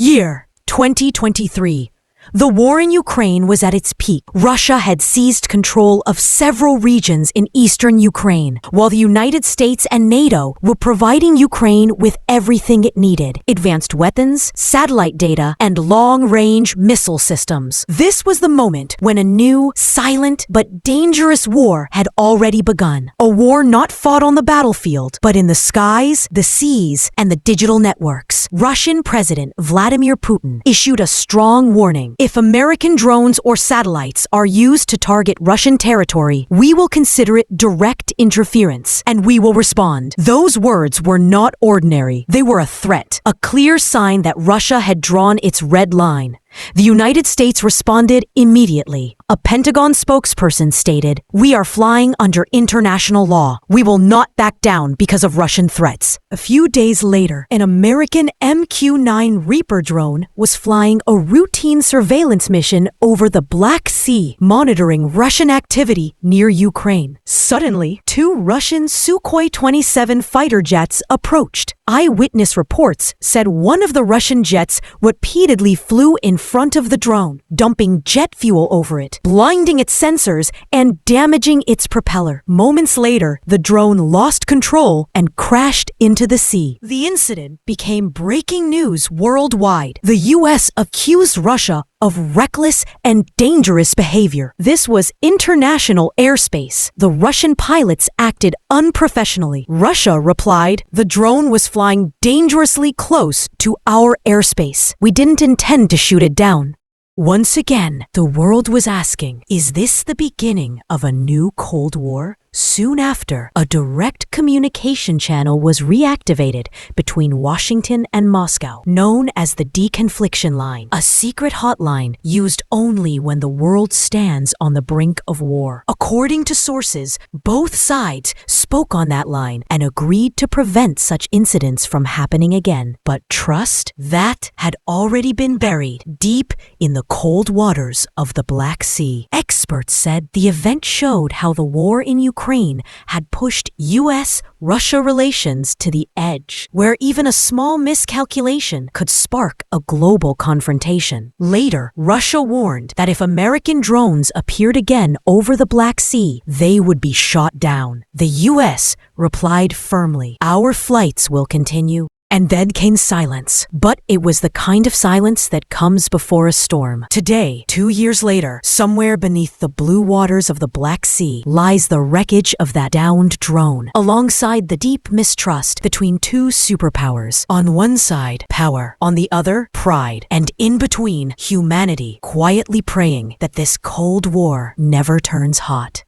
Year 2023. The war in Ukraine was at its peak. Russia had seized control of several regions in eastern Ukraine, while the United States and NATO were providing Ukraine with everything it needed: advanced weapons, satellite data, and long-range missile systems. This was the moment when a new, silent, but dangerous war had already begun. A war not fought on the battlefield, but in the skies, the seas, and the digital networks. Russian President Vladimir Putin issued a strong warning. If American drones or satellites are used to target Russian territory, we will consider it direct interference, and we will respond. Those words were not ordinary. They were a threat, a clear sign that Russia had drawn its red line. The United States responded immediately. A Pentagon spokesperson stated, "We are flying under international law. We will not back down because of Russian threats." A few days later, an American MQ-9 Reaper drone was flying a routine surveillance mission over the Black Sea, monitoring Russian activity near Ukraine. Suddenly, two Russian Sukhoi 27 fighter jets approached. Eyewitness reports said one of the Russian jets repeatedly flew in front of the drone, dumping jet fuel over it, blinding its sensors, and damaging its propeller. Moments later, the drone lost control and crashed into the sea. The incident became breaking news worldwide. The U.S. accused Russia of reckless and dangerous behavior. This was international airspace. The Russian pilots acted unprofessionally. Russia replied, "The drone was flying dangerously close to our airspace. We didn't intend to shoot it down." Once again, the world was asking, is this the beginning of a new Cold War? Soon after, a direct communication channel was reactivated between Washington and Moscow, known as the Deconfliction Line, a secret hotline used only when the world stands on the brink of war. According to sources, both sides spoke on that line and agreed to prevent such incidents from happening again. But trust? That had already been buried deep in the cold waters of the Black Sea. Experts said the event showed how the war in Ukraine had pushed U.S.-Russia relations to the edge, where even a small miscalculation could spark a global confrontation. Later, Russia warned that if American drones appeared again over the Black Sea, they would be shot down. The U.S. replied firmly, "Our flights will continue." And then came silence. But it was the kind of silence that comes before a storm. Today, 2 years later, somewhere beneath the blue waters of the Black Sea lies the wreckage of that downed drone, alongside the deep mistrust between two superpowers. On one side, power. On the other, pride. And in between, humanity quietly praying that this Cold War never turns hot.